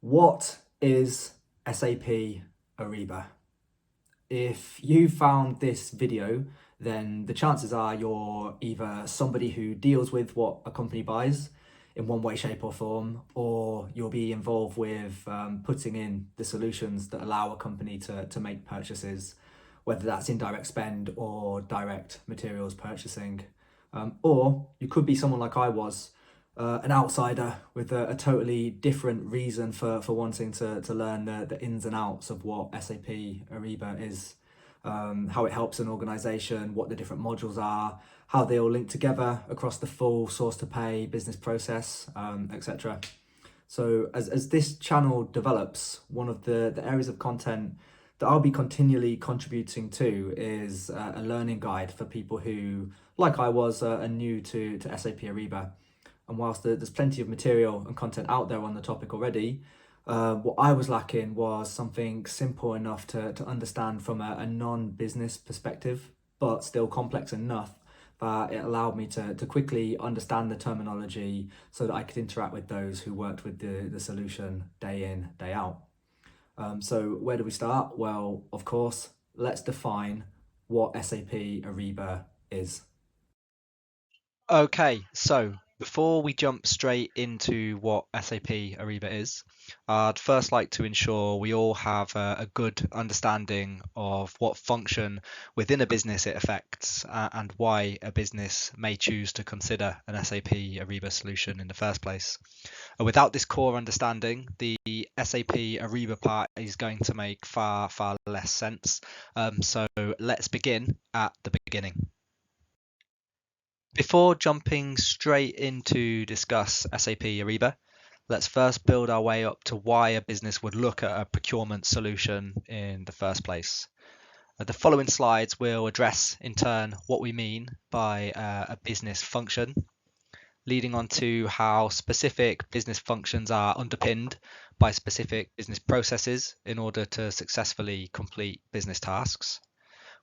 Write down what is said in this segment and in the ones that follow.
What is SAP Ariba? If you found this video, then the chances are you're either somebody who deals with what a company buys in one way, shape, or form, or you'll be involved with putting in the solutions that allow a company to make purchases, whether that's indirect spend or direct materials purchasing. Or you could be someone like I was, an outsider with a totally different reason for wanting to learn the ins and outs of what SAP Ariba is, how it helps an organization, what the different modules are, how they all link together across the full source to pay business process, etc. So as this channel develops, one of the areas of content that I'll be continually contributing to is a learning guide for people who, like I was, are new to SAP Ariba. And whilst there's plenty of material and content out there on the topic already, what I was lacking was something simple enough to understand from a non-business perspective, but still complex enough that it allowed me to quickly understand the terminology so that I could interact with those who worked with the solution day in, day out. So where do we start? Well, of course, let's define what SAP Ariba is. Okay, so before we jump straight into what SAP Ariba is, I'd first like to ensure we all have a good understanding of what function within a business it affects and why a business may choose to consider an SAP Ariba solution in the first place. Without this core understanding, the SAP Ariba part is going to make far, far less sense. So let's begin at the beginning. Before jumping straight into discuss SAP Ariba, let's first build our way up to why a business would look at a procurement solution in the first place. The following slides will address in turn what we mean by a business function, leading on to how specific business functions are underpinned by specific business processes in order to successfully complete business tasks.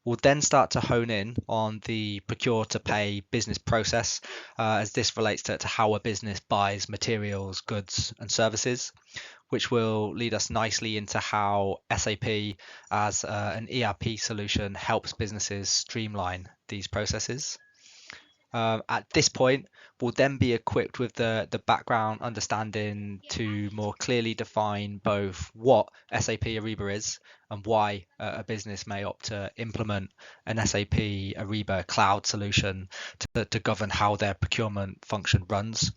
We'll then start to hone in on the procure to pay business process, as this relates to how a business buys materials, goods, and services, which will lead us nicely into how SAP as an ERP solution helps businesses streamline these processes. At this point, we'll then be equipped with the background understanding to more clearly define both what SAP Ariba is and why a business may opt to implement an SAP Ariba cloud solution to govern how their procurement function runs.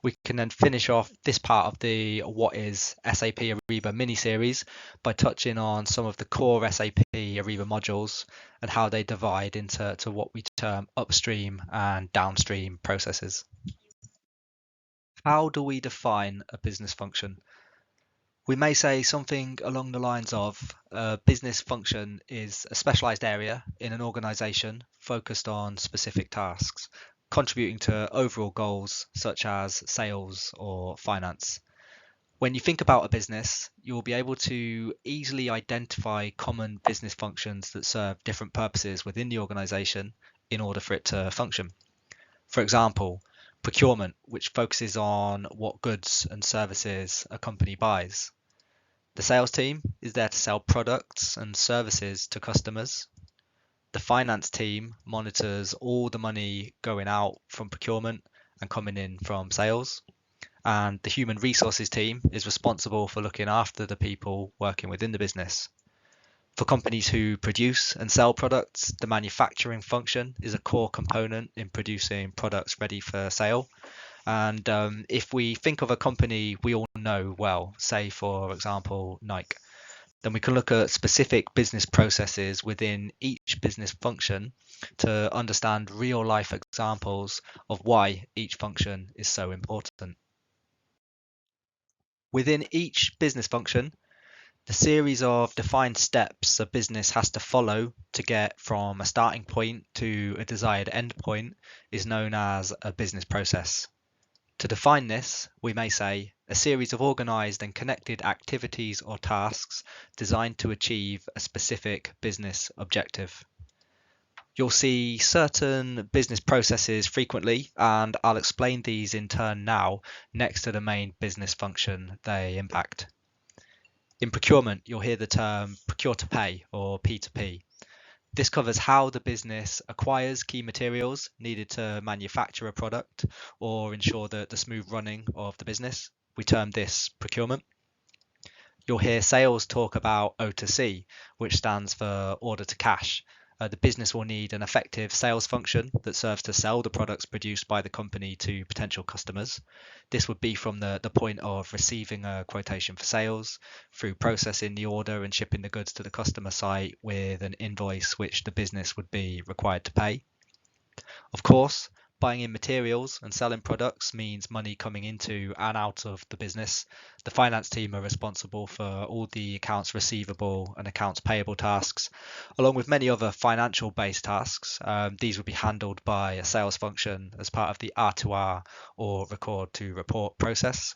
We can then finish off this part of the What is SAP Ariba mini-series by touching on some of the core SAP Ariba modules and how they divide into what we term upstream and downstream processes. How do we define a business function? We may say something along the lines of a business function is a specialized area in an organization focused on specific tasks, contributing to overall goals such as sales or finance. When you think about a business, you'll be able to easily identify common business functions that serve different purposes within the organization in order for it to function. For example, procurement, which focuses on what goods and services a company buys. The sales team is there to sell products and services to customers. The finance team monitors all the money going out from procurement and coming in from sales. And the human resources team is responsible for looking after the people working within the business. For companies who produce and sell products, the manufacturing function is a core component in producing products ready for sale. And if we think of a company we all know well, say for example Nike, then we can look at specific business processes within each business function to understand real life examples of why each function is so important. Within each business function, the series of defined steps a business has to follow to get from a starting point to a desired endpoint is known as a business process. To define this, we may say a series of organized and connected activities or tasks designed to achieve a specific business objective. You'll see certain business processes frequently, and I'll explain these in turn now next to the main business function they impact. In procurement, you'll hear the term procure to pay or P2P. This covers how the business acquires key materials needed to manufacture a product or ensure the smooth running of the business. We term this procurement. You'll hear sales talk about O2C, which stands for order to cash. The business will need an effective sales function that serves to sell the products produced by the company to potential customers. This would be from the point of receiving a quotation for sales, through processing the order and shipping the goods to the customer site with an invoice which the business would be required to pay. Of course, buying in materials and selling products means money coming into and out of the business. The finance team are responsible for all the accounts receivable and accounts payable tasks, along with many other financial based tasks. These would be handled by a sales function as part of the R2R or record to report process.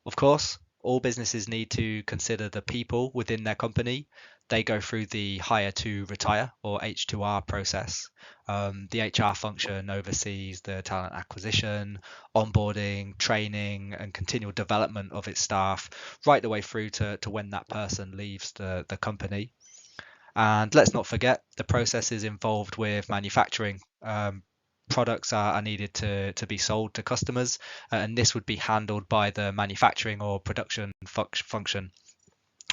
Of course, all businesses need to consider the people within their company. They go through the hire to retire or H2R process. The HR function oversees the talent acquisition, onboarding, training, and continual development of its staff, right the way through to when that person leaves the company. And let's not forget the processes involved with manufacturing. Products are needed to be sold to customers, and this would be handled by the manufacturing or production function.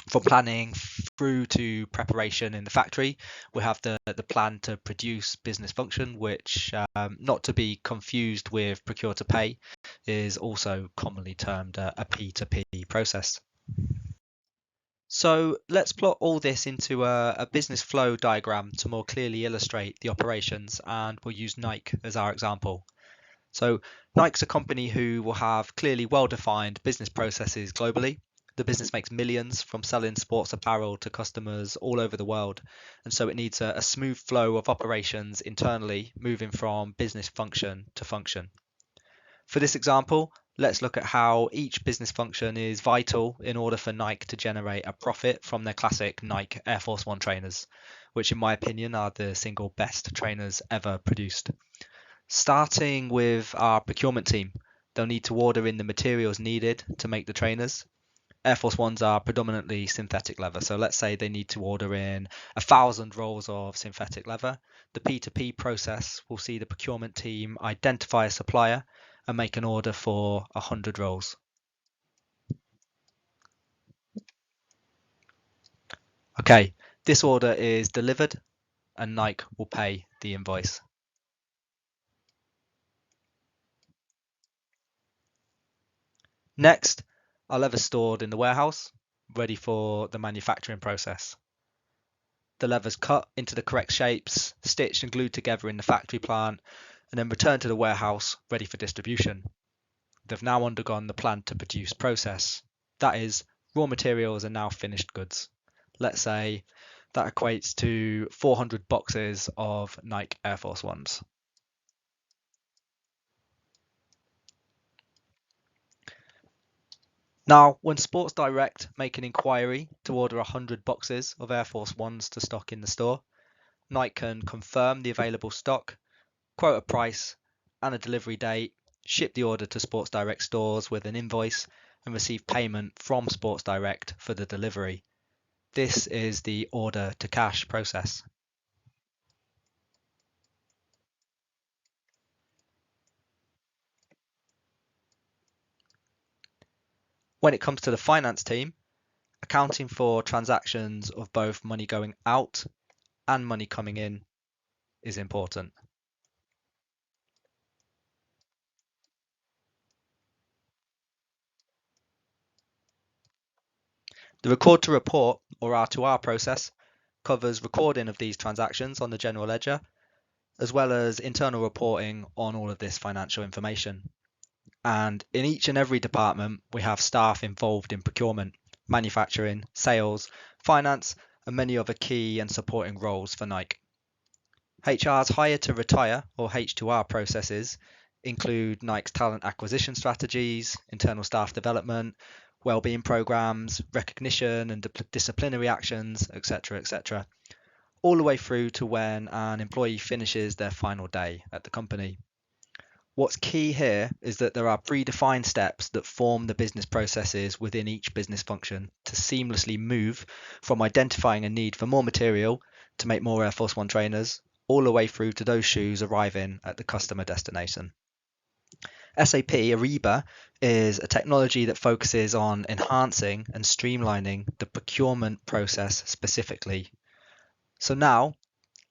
From planning through to preparation in the factory, we have the plan to produce business function, which, not to be confused with procure to pay, is also commonly termed a P2P process. So let's plot all this into a business flow diagram to more clearly illustrate the operations, and we'll use Nike as our example. So Nike's a company who will have clearly well-defined business processes globally. The business makes millions from selling sports apparel to customers all over the world, and so it needs a smooth flow of operations internally, moving from business function to function. For this example, let's look at how each business function is vital in order for Nike to generate a profit from their classic Nike Air Force One trainers, which in my opinion are the single best trainers ever produced. Starting with our procurement team, they'll need to order in the materials needed to make the trainers. Air Force Ones are predominantly synthetic leather, so let's say they need to order in 1,000 rolls of synthetic leather. The P2P process will see the procurement team identify a supplier and make an order for 100 rolls. Okay, this order is delivered and Nike will pay the invoice. Next, our leather stored in the warehouse, ready for the manufacturing process. The leather's cut into the correct shapes, stitched and glued together in the factory plant, and then returned to the warehouse, ready for distribution. They've now undergone the plan to produce process. That is, raw materials are now finished goods. Let's say that equates to 400 boxes of Nike Air Force Ones. Now, when Sports Direct make an inquiry to order 100 boxes of Air Force Ones to stock in the store, Nike can confirm the available stock, quote a price and a delivery date, ship the order to Sports Direct stores with an invoice, and receive payment from Sports Direct for the delivery. This is the order to cash process. When it comes to the finance team, accounting for transactions of both money going out and money coming in is important. The record to report or R2R process covers recording of these transactions on the general ledger, as well as internal reporting on all of this financial information. And in each and every department, we have staff involved in procurement, manufacturing, sales, finance, and many other key and supporting roles for Nike. HR's hire to retire or H2R processes include Nike's talent acquisition strategies, internal staff development, well-being programs, recognition and disciplinary actions, etc., etc. all the way through to when an employee finishes their final day at the company. What's key here is that there are predefined steps that form the business processes within each business function to seamlessly move from identifying a need for more material to make more Air Force One trainers, all the way through to those shoes arriving at the customer destination. SAP Ariba is a technology that focuses on enhancing and streamlining the procurement process specifically. So now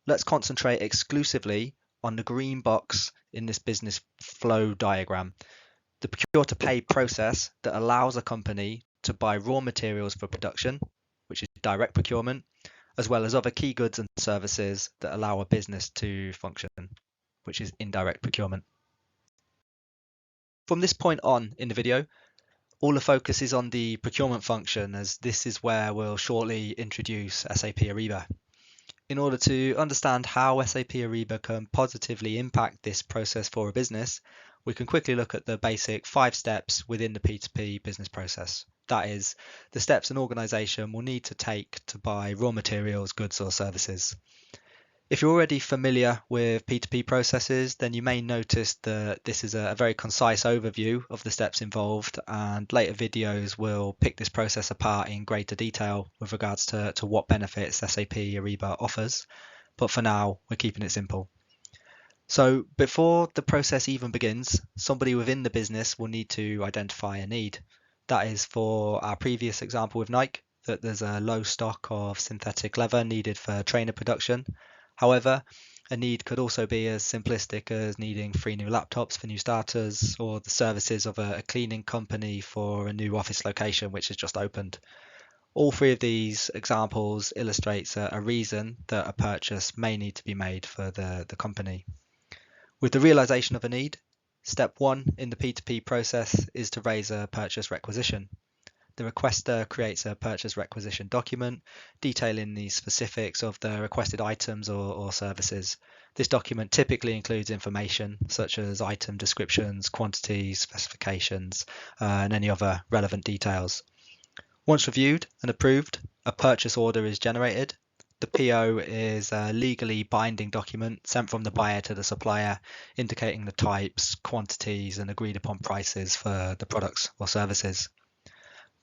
let's concentrate exclusively on the green box in this business flow diagram, the procure to pay process that allows a company to buy raw materials for production, which is direct procurement, as well as other key goods and services that allow a business to function, which is indirect procurement. From this point on in the video, all the focus is on the procurement function, as this is where we'll shortly introduce SAP Ariba. In order to understand how SAP Ariba can positively impact this process for a business, we can quickly look at the basic 5 steps within the P2P business process. That is, the steps an organization will need to take to buy raw materials, goods or services. If you're already familiar with P2P processes, then you may notice that this is a very concise overview of the steps involved, and later videos will pick this process apart in greater detail with regards to what benefits SAP Ariba offers. But for now, we're keeping it simple. So before the process even begins, somebody within the business will need to identify a need. That is, for our previous example with Nike, that there's a low stock of synthetic leather needed for trainer production. However, a need could also be as simplistic as needing 3 new laptops for new starters, or the services of a cleaning company for a new office location which has just opened. All 3 of these examples illustrates a reason that a purchase may need to be made for the company. With the realization of a need, step 1 in the P2P process is to raise a purchase requisition. The requester creates a purchase requisition document detailing the specifics of the requested items or services. This document typically includes information such as item descriptions, quantities, specifications, and any other relevant details. Once reviewed and approved, a purchase order is generated. The PO is a legally binding document sent from the buyer to the supplier, indicating the types, quantities, and agreed upon prices for the products or services.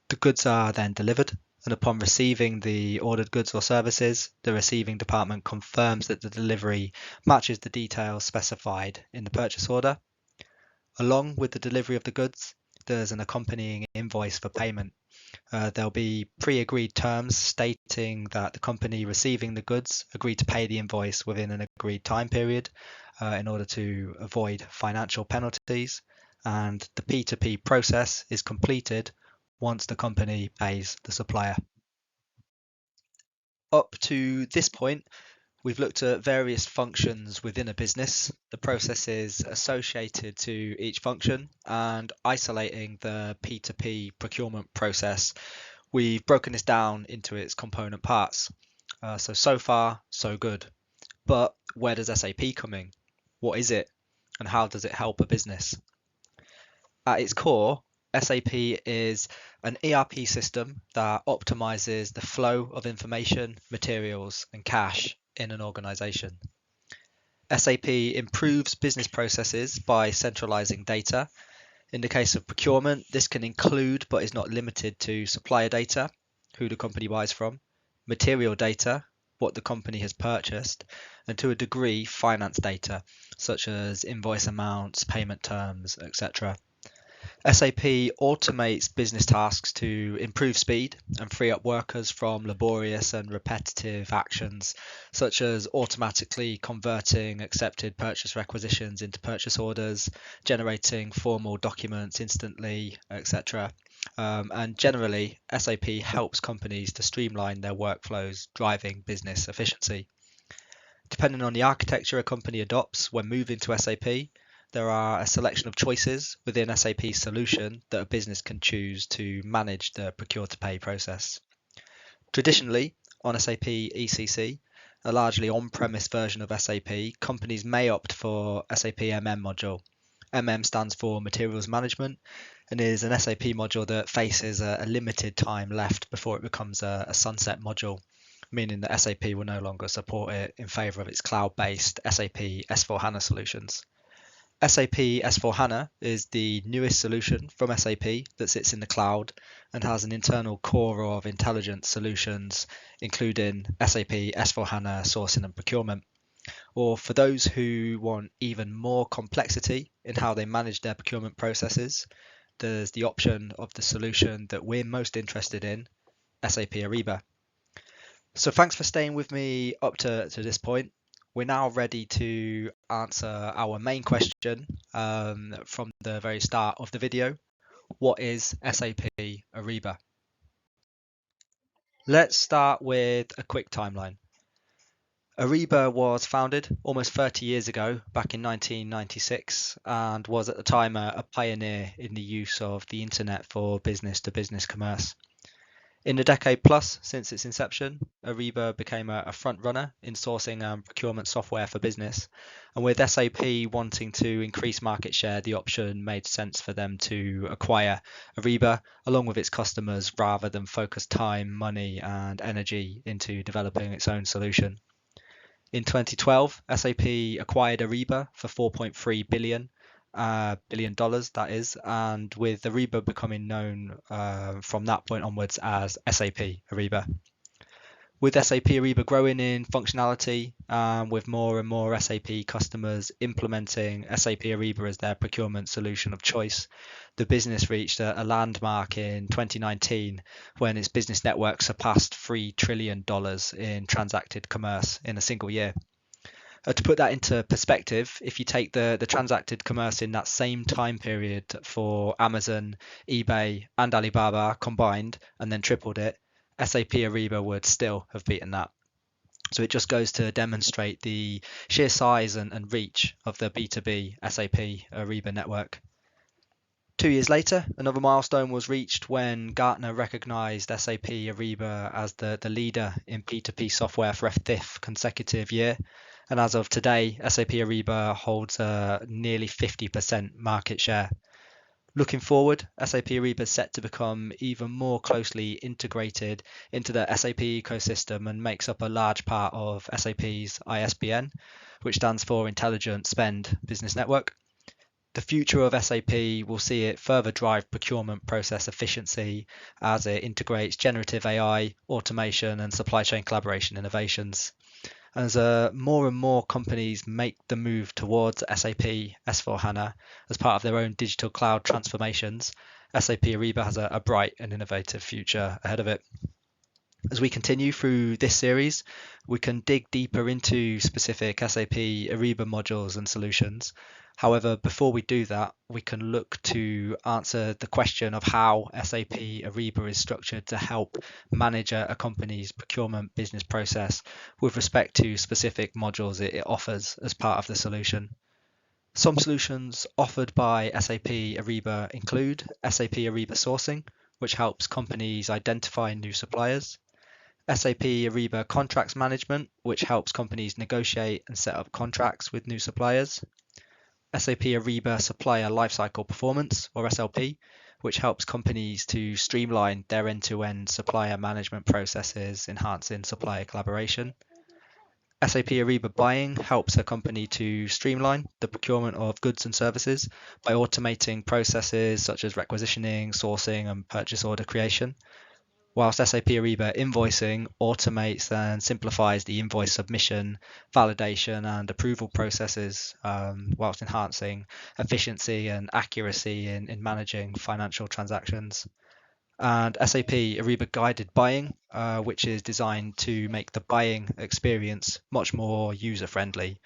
The goods are then delivered, and upon receiving the ordered goods or services, the receiving department confirms that the delivery matches the details specified in the purchase order. Along with the delivery of the goods, there's an accompanying invoice for payment. There'll be pre-agreed terms stating that the company receiving the goods agreed to pay the invoice within an agreed time period in order to avoid financial penalties, and the P2P process is completed once the company pays the supplier. Up to this point, we've looked at various functions within a business, the processes associated to each function, and isolating the P2P procurement process. We've broken this down into its component parts. So far, so good. But where does SAP come in? What is it? And how does it help a business? At its core, SAP is an ERP system that optimizes the flow of information, materials, and cash in an organization. SAP improves business processes by centralizing data. In the case of procurement, this can include but is not limited to supplier data, who the company buys from, material data, what the company has purchased, and to a degree, finance data, such as invoice amounts, payment terms, etc. SAP automates business tasks to improve speed and free up workers from laborious and repetitive actions, such as automatically converting accepted purchase requisitions into purchase orders, generating formal documents instantly, etc. And generally, SAP helps companies to streamline their workflows, driving business efficiency. Depending on the architecture a company adopts when moving to SAP, there are a selection of choices within SAP's solution that a business can choose to manage the procure-to-pay process. Traditionally, on SAP ECC, a largely on-premise version of SAP, companies may opt for SAP module. stands for Materials Management and is an SAP module that faces a limited time left before it becomes a sunset module. meaning that SAP will no longer support it in favor of its cloud-based SAP S4HANA solutions. SAP S4HANA is the newest solution from SAP that sits in the cloud and has an internal core of intelligent solutions, including SAP S4HANA sourcing and procurement. Or for those who want even more complexity in how they manage their procurement processes, there's the option of the solution that we're most interested in, SAP Ariba. So thanks for staying with me up to this point. We're now ready to answer our main question from the very start of the video. What is SAP Ariba? Let's start with a quick timeline. Ariba was founded almost 30 years ago, back in 1996, and was at the time a pioneer in the use of the internet for business-to-business commerce. In the decade plus since its inception, Ariba became a front runner in sourcing and procurement software for business. And with SAP wanting to increase market share, the option made sense for them to acquire Ariba along with its customers rather than focus time, money, and energy into developing its own solution. In 2012, SAP acquired Ariba for $4.3 billion, that is, and with Ariba becoming known from that point onwards as SAP Ariba. With SAP Ariba growing in functionality, with more and more SAP customers implementing SAP Ariba as their procurement solution of choice, the business reached a landmark in 2019 when its business network surpassed $3 trillion in transacted commerce in a single year. To put that into perspective, if you take the transacted commerce in that same time period for Amazon, eBay, and Alibaba combined, and then tripled it, SAP Ariba would still have beaten that. So it just goes to demonstrate the sheer size and reach of the B2B SAP Ariba network. 2 years later, another milestone was reached when Gartner recognized SAP Ariba as the leader in P2P software for a fifth consecutive year. And as of today, SAP Ariba holds a nearly 50% market share. Looking forward, SAP Ariba is set to become even more closely integrated into the SAP ecosystem and makes up a large part of SAP's ISBN, which stands for Intelligent Spend Business Network. The future of SAP will see it further drive procurement process efficiency as it integrates generative AI, automation, and supply chain collaboration innovations. As more and more companies make the move towards SAP S4HANA as part of their own digital cloud transformations, SAP Ariba has a bright and innovative future ahead of it. As we continue through this series, we can dig deeper into specific SAP Ariba modules and solutions. However, before we do that, we can look to answer the question of how SAP Ariba is structured to help manage a company's procurement business process with respect to specific modules it offers as part of the solution. Some solutions offered by SAP Ariba include SAP Ariba Sourcing, which helps companies identify new suppliers, SAP Ariba Contracts Management, which helps companies negotiate and set up contracts with new suppliers, SAP Ariba Supplier Lifecycle Performance, or SLP, which helps companies to streamline their end-to-end supplier management processes, enhancing supplier collaboration. SAP Ariba Buying helps a company to streamline the procurement of goods and services by automating processes such as requisitioning, sourcing, and purchase order creation. Whilst SAP Ariba Invoicing automates and simplifies the invoice submission, validation, and approval processes, whilst enhancing efficiency and accuracy in managing financial transactions. And SAP Ariba Guided Buying, which is designed to make the buying experience much more user-friendly.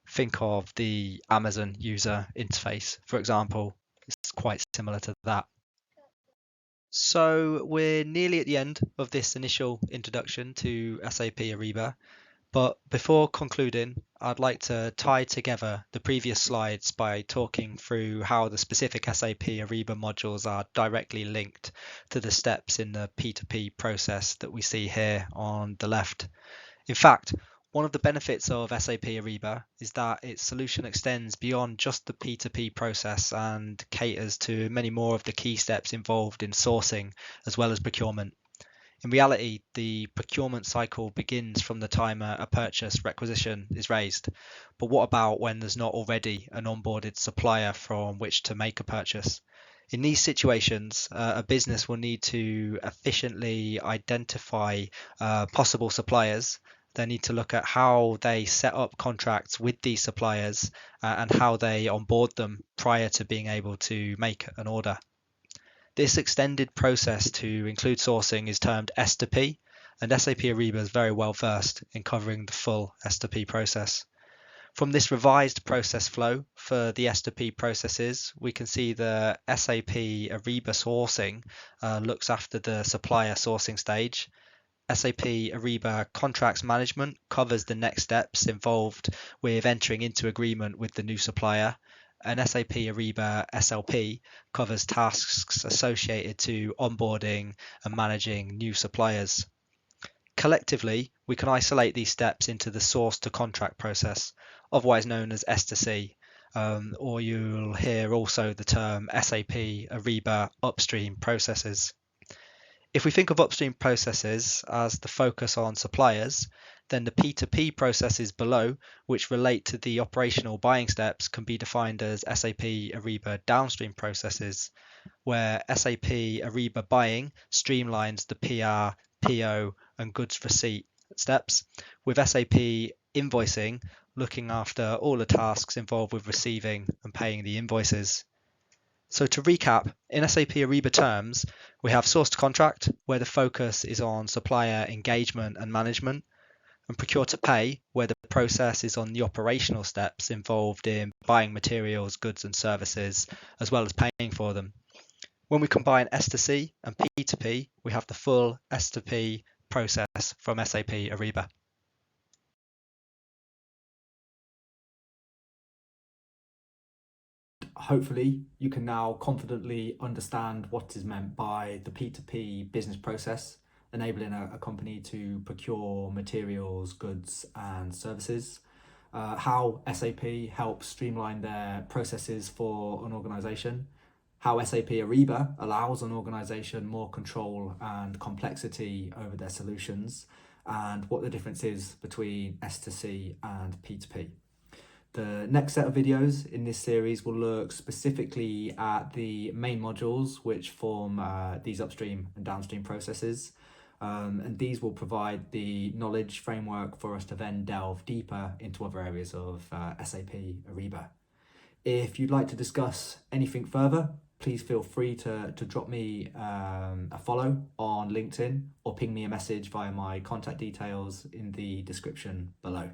Think of the Amazon user interface, for example. It's quite similar to that. So we're nearly at the end of this initial introduction to SAP Ariba, but before concluding, I'd like to tie together the previous slides by talking through how the specific SAP Ariba modules are directly linked to the steps in the P2P process that we see here on the left. In fact, one of the benefits of SAP Ariba is that its solution extends beyond just the P2P process and caters to many more of the key steps involved in sourcing as well as procurement. In reality, the procurement cycle begins from the time a purchase requisition is raised. But what about when there's not already an onboarded supplier from which to make a purchase? In these situations, a business will need to efficiently identify possible suppliers. They need to look at how they set up contracts with these suppliers and how they onboard them prior to being able to make an order. This extended process to include sourcing is termed S2P, and SAP Ariba is very well versed in covering the full S2P process. From this revised process flow for the S2P processes, we can see the SAP Ariba sourcing looks after the supplier sourcing stage. SAP Ariba Contracts Management covers the next steps involved with entering into agreement with the new supplier, and SAP Ariba SLP covers tasks associated to onboarding and managing new suppliers. Collectively, we can isolate these steps into the source to contract process, otherwise known as S2C, or you'll hear also the term SAP Ariba Upstream processes. If we think of upstream processes as the focus on suppliers, then the P2P processes below, which relate to the operational buying steps, can be defined as SAP Ariba downstream processes, where SAP Ariba buying streamlines the PR, PO, and goods receipt steps, with SAP invoicing looking after all the tasks involved with receiving and paying the invoices. So to recap, in SAP Ariba terms, we have source to contract, where the focus is on supplier engagement and management, and procure to pay, where the process is on the operational steps involved in buying materials, goods and services, as well as paying for them. When we combine S2C and P2P, we have the full S2P process from SAP Ariba. Hopefully, you can now confidently understand what is meant by the P2P business process, enabling a company to procure materials, goods, and services. How SAP helps streamline their processes for an organization. How SAP Ariba allows an organization more control and complexity over their solutions, and what the difference is between S2C and P2P. The next set of videos in this series will look specifically at the main modules which form these upstream and downstream processes, and these will provide the knowledge framework for us to then delve deeper into other areas of SAP Ariba. If you'd like to discuss anything further, please feel free to drop me a follow on LinkedIn or ping me a message via my contact details in the description below.